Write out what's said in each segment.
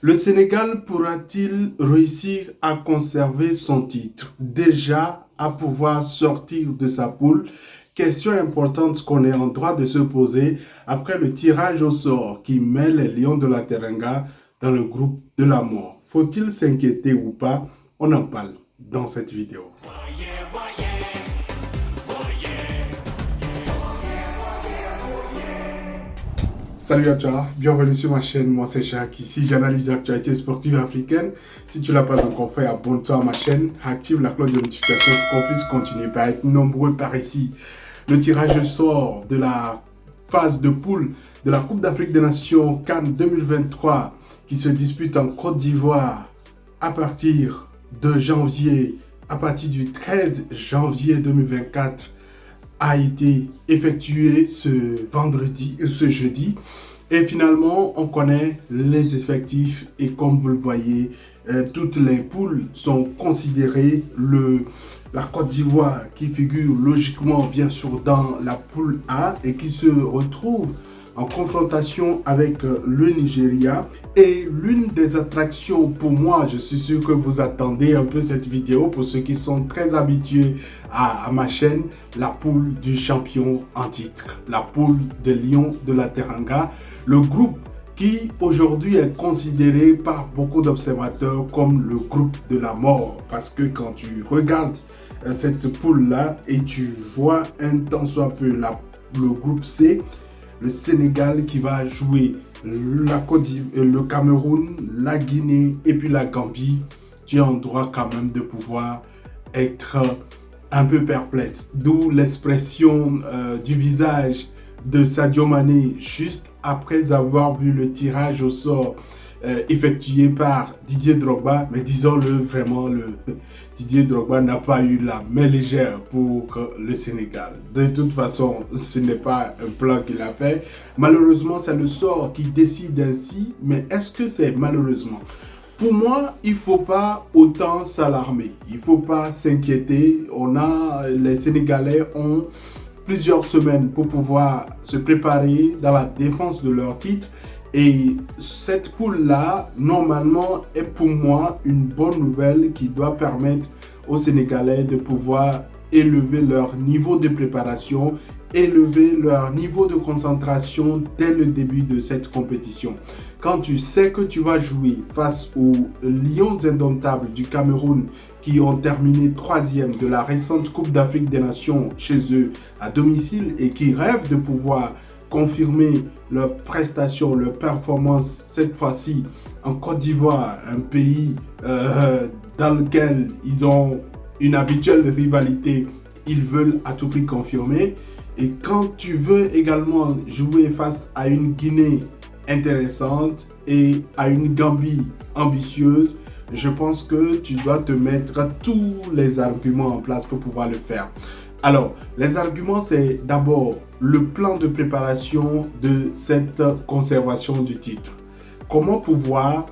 Le Sénégal pourra-t-il réussir à conserver son titre, déjà à pouvoir sortir de sa poule? Question importante qu'on est en droit de se poser après le tirage au sort qui met les Lions de la Teranga dans le groupe de la mort. Faut-il s'inquiéter ou pas? On en parle dans cette vidéo. Salut à toi, bienvenue sur ma chaîne, moi c'est Jacques, ici j'analyse l'actualité sportive africaine. Si tu ne l'as pas encore fait, abonne-toi à ma chaîne, active la cloche de notification pour qu'on puisse continuer par être nombreux par ici. Le tirage au sort de la phase de poule de la Coupe d'Afrique des Nations CAN 2023 qui se dispute en Côte d'Ivoire à partir de janvier, à partir du 13 janvier 2024 a été effectué ce jeudi. Et finalement, on connaît les effectifs et comme vous le voyez, toutes les poules sont considérées. La Côte d'Ivoire qui figure logiquement bien sûr dans la poule A et qui se retrouve en confrontation avec le Nigeria. Et l'une des attractions pour moi, je suis sûr que vous attendez un peu cette vidéo pour ceux qui sont très habitués à ma chaîne, la poule du champion en titre, la poule des Lions de la Teranga, le groupe qui aujourd'hui est considéré par beaucoup d'observateurs comme le groupe de la mort. Parce que quand tu regardes cette poule-là et tu vois un tant soit peu le groupe C, le Sénégal qui va jouer le Cameroun, la Guinée et puis la Gambie, tu es en droit quand même de pouvoir être un peu perplexe. D'où l'expression du visage de Sadio Mané juste après avoir vu le tirage au sort effectué par Didier Drogba. Mais disons-le vraiment, Didier Drogba n'a pas eu la main légère pour le Sénégal. De toute façon, ce n'est pas un plan qu'il a fait. Malheureusement, c'est le sort qui décide ainsi. Mais est-ce que c'est malheureusement? Pour moi, il ne faut pas autant s'alarmer. Il ne faut pas s'inquiéter. Les Sénégalais ont plusieurs semaines pour pouvoir se préparer dans la défense de leur titre. Et cette poule-là, normalement, est pour moi une bonne nouvelle qui doit permettre aux Sénégalais de pouvoir élever leur niveau de préparation, élever leur niveau de concentration dès le début de cette compétition. Quand tu sais que tu vas jouer face aux Lions indomptables du Cameroun qui ont terminé 3e de la récente Coupe d'Afrique des Nations chez eux à domicile et qui rêvent de pouvoir confirmer leurs prestations, leurs performances, cette fois-ci en Côte d'Ivoire, un pays dans lequel ils ont une habituelle rivalité, ils veulent à tout prix confirmer. Et quand tu veux également jouer face à une Guinée intéressante et à une Gambie ambitieuse, je pense que tu dois te mettre tous les arguments en place pour pouvoir le faire. Alors, les arguments, c'est d'abord le plan de préparation de cette conservation du titre. Comment pouvoir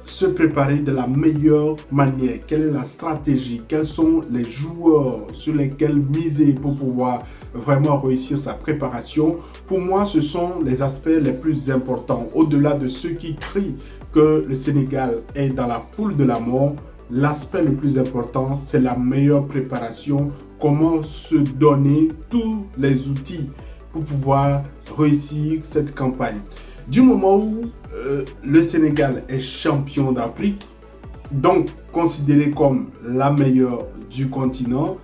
se préparer de la meilleure manière? Quelle est la stratégie? Quels sont les joueurs sur lesquels miser pour pouvoir vraiment réussir sa préparation? Pour moi, ce sont les aspects les plus importants. Au-delà de ceux qui crient que le Sénégal est dans la poule de la mort, l'aspect le plus important, c'est la meilleure préparation. Comment se donner tous les outils pour pouvoir réussir cette campagne. Du moment où le Sénégal est champion d'Afrique, donc considéré comme la meilleure du continent,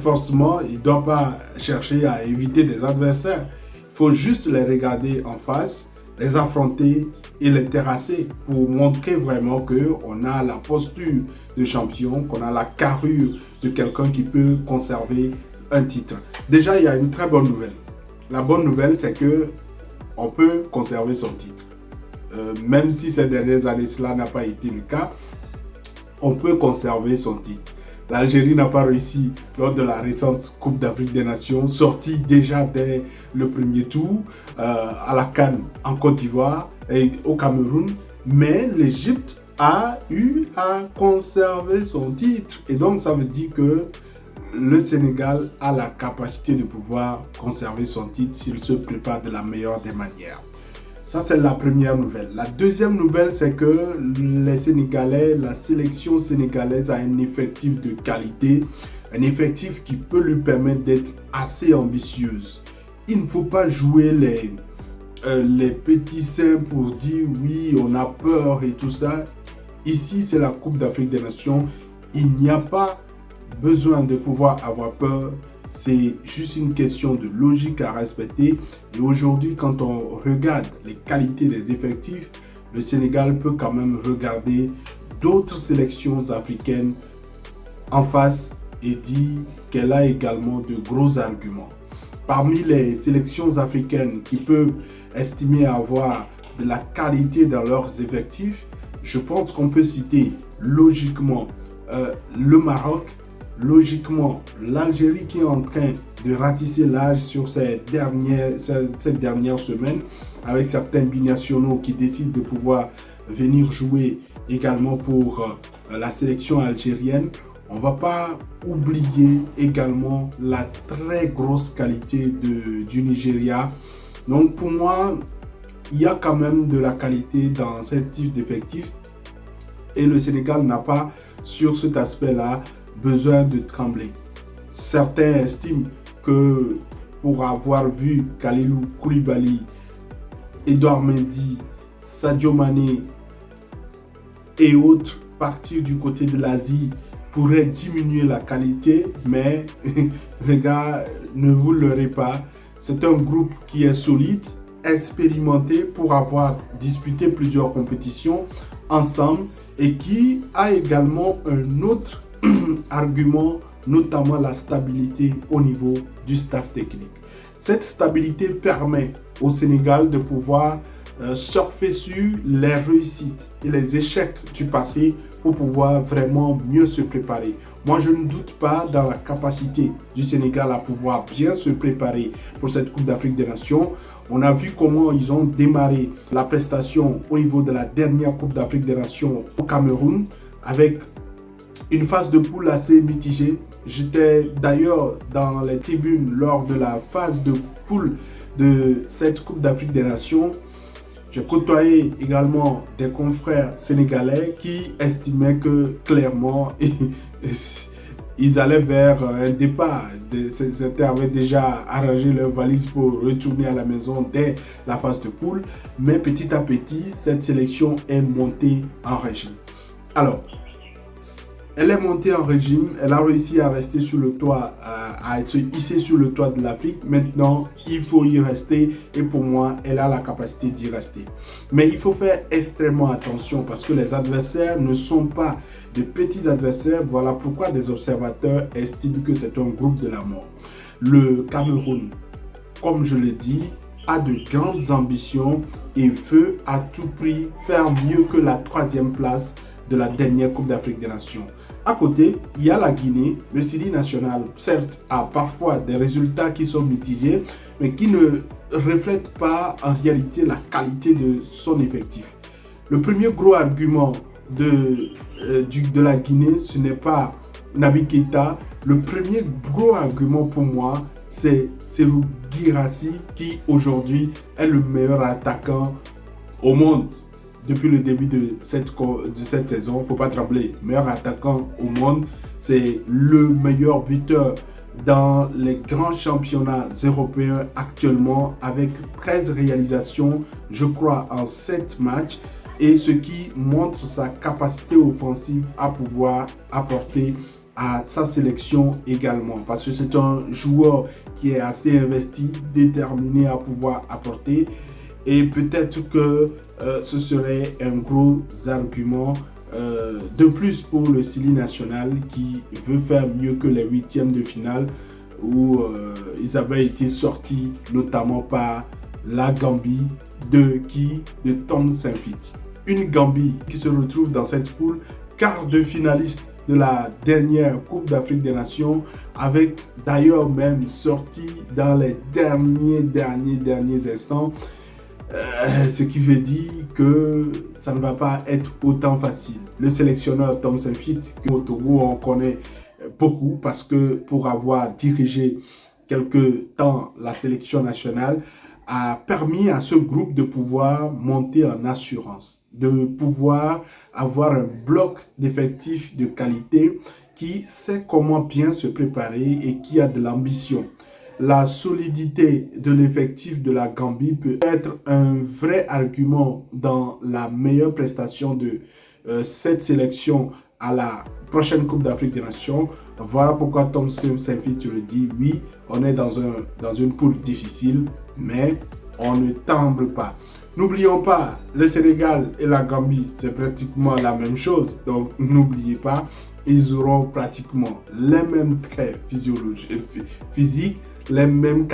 forcément, il ne doit pas chercher à éviter des adversaires. Il faut juste les regarder en face, les affronter et les terrasser pour montrer vraiment qu'on a la posture de champion, qu'on a la carrure de quelqu'un qui peut conserver un titre. Déjà, il y a une très bonne nouvelle. La bonne nouvelle, c'est que on peut conserver son titre. Même si ces dernières années, cela n'a pas été le cas, on peut conserver son titre. L'Algérie n'a pas réussi lors de la récente Coupe d'Afrique des Nations, sortie déjà dès le premier tour à la CAN en Côte d'Ivoire et au Cameroun. Mais l'Égypte a eu à conserver son titre. Et donc, ça veut dire que le Sénégal a la capacité de pouvoir conserver son titre s'il se prépare de la meilleure des manières. Ça, c'est la première nouvelle. La deuxième nouvelle, c'est que les Sénégalais, la sélection sénégalaise a un effectif de qualité, un effectif qui peut lui permettre d'être assez ambitieuse. Il ne faut pas jouer les petits seins pour dire oui, on a peur et tout ça. Ici, c'est la Coupe d'Afrique des Nations. Il n'y a pas besoin de pouvoir avoir peur. C'est juste une question de logique à respecter. Et aujourd'hui, quand on regarde les qualités des effectifs, le Sénégal peut quand même regarder d'autres sélections africaines en face et dire qu'elle a également de gros arguments. Parmi les sélections africaines qui peuvent estimer avoir de la qualité dans leurs effectifs, je pense qu'on peut citer logiquement le Maroc, logiquement l'Algérie qui est en train de ratisser l'âge sur cette dernière semaine avec certains binationaux qui décident de pouvoir venir jouer également pour la sélection algérienne. On ne va pas oublier également la très grosse qualité du Nigeria. Donc pour moi, il y a quand même de la qualité dans ce type d'effectif. Et le Sénégal n'a pas, sur cet aspect-là, besoin de trembler. Certains estiment que pour avoir vu Kalilou Koulibaly, Edouard Mendy, Sadio Mané et autres partir du côté de l'Asie pourrait diminuer la qualité, mais les gars, ne vous leurrez pas, c'est un groupe qui est solide, expérimenté pour avoir disputé plusieurs compétitions ensemble et qui a également un autre argument, notamment la stabilité au niveau du staff technique. Cette stabilité permet au Sénégal de pouvoir surfer sur les réussites et les échecs du passé pour pouvoir vraiment mieux se préparer. Moi, je ne doute pas dans la capacité du Sénégal à pouvoir bien se préparer pour cette Coupe d'Afrique des Nations. On a vu comment ils ont démarré la prestation au niveau de la dernière Coupe d'Afrique des Nations au Cameroun avec une phase de poule assez mitigée. J'étais d'ailleurs dans les tribunes lors de la phase de poule de cette Coupe d'Afrique des Nations. J'ai côtoyé également des confrères sénégalais qui estimaient que clairement ils allaient vers un départ. Certains avaient déjà arrangé leur valise pour retourner à la maison dès la phase de poule. Mais petit à petit, cette sélection est montée en régime. Alors, elle est montée en régime, elle a réussi à rester sur le toit, à se hisser sur le toit de l'Afrique. Maintenant, il faut y rester et pour moi, elle a la capacité d'y rester. Mais il faut faire extrêmement attention parce que les adversaires ne sont pas de petits adversaires. Voilà pourquoi des observateurs estiment que c'est un groupe de la mort. Le Cameroun, comme je l'ai dit, a de grandes ambitions et veut à tout prix faire mieux que la 3e place de la dernière Coupe d'Afrique des Nations. À côté, il y a la Guinée. Le Sili national, certes, a parfois des résultats qui sont mitigés, mais qui ne reflètent pas en réalité la qualité de son effectif. Le premier gros argument de la Guinée, ce n'est pas Naby Keita. Le premier gros argument pour moi, c'est Serhou Guirassy qui aujourd'hui est le meilleur attaquant au monde. Depuis le début de cette saison, il ne faut pas trembler. Meilleur attaquant au monde, c'est le meilleur buteur dans les grands championnats européens actuellement avec 13 réalisations, je crois, en 7 matchs. Et ce qui montre sa capacité offensive à pouvoir apporter à sa sélection également. Parce que c'est un joueur qui est assez investi, déterminé à pouvoir apporter. Et peut-être que ce serait un gros argument de plus pour le Sili national qui veut faire mieux que les 8e de finale où ils avaient été sortis notamment par la Gambie de Tom Saintfiet. Une Gambie qui se retrouve dans cette poule, quart de finaliste de la dernière Coupe d'Afrique des Nations, avec d'ailleurs même sorti dans les derniers instants. Ce qui veut dire que ça ne va pas être autant facile. Le sélectionneur Tom Saintfiet, au Togo, on connaît beaucoup parce que pour avoir dirigé quelque temps la sélection nationale, a permis à ce groupe de pouvoir monter en assurance, de pouvoir avoir un bloc d'effectifs de qualité qui sait comment bien se préparer et qui a de l'ambition. La solidité de l'effectif de la Gambie peut être un vrai argument dans la meilleure prestation de cette sélection à la prochaine Coupe d'Afrique des Nations. Voilà pourquoi Tom Saintfiet le dit, oui, on est dans une poule difficile, mais on ne timbre pas. N'oublions pas, le Sénégal et la Gambie, c'est pratiquement la même chose. Donc, n'oubliez pas, ils auront pratiquement les mêmes traits physiques, les mêmes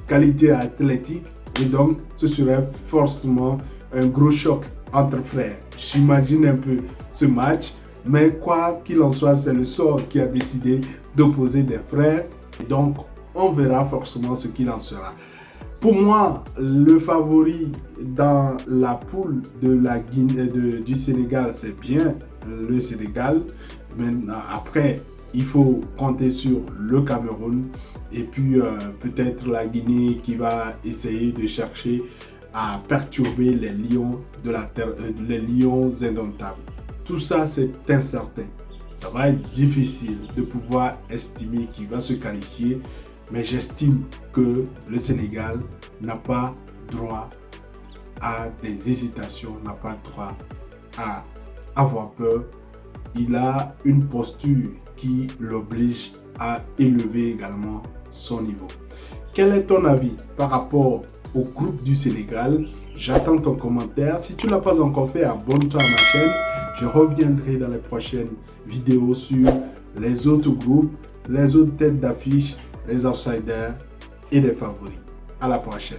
qualités athlétiques. Et donc, ce serait forcément un gros choc entre frères. J'imagine un peu ce match. Mais quoi qu'il en soit, c'est le sort qui a décidé d'opposer des frères. Et donc, on verra forcément ce qu'il en sera. Pour moi, le favori dans la poule de la Guinée, du Sénégal, c'est bien le Sénégal. Maintenant, après, il faut compter sur le Cameroun et puis peut-être la Guinée qui va essayer de chercher à perturber les lions de la terre, les lions indomptables. Tout ça, c'est incertain. Ça va être difficile de pouvoir estimer qui va se qualifier, mais j'estime que le Sénégal n'a pas droit à des hésitations, n'a pas droit à avoir peur. Il a une posture qui l'oblige à élever également son niveau. Quel est ton avis par rapport au groupe du Sénégal? J'attends ton commentaire. Si tu ne l'as pas encore fait, abonne-toi à ma chaîne. Je reviendrai dans les prochaines vidéos sur les autres groupes, les autres têtes d'affiche, les outsiders et les favoris. À la prochaine.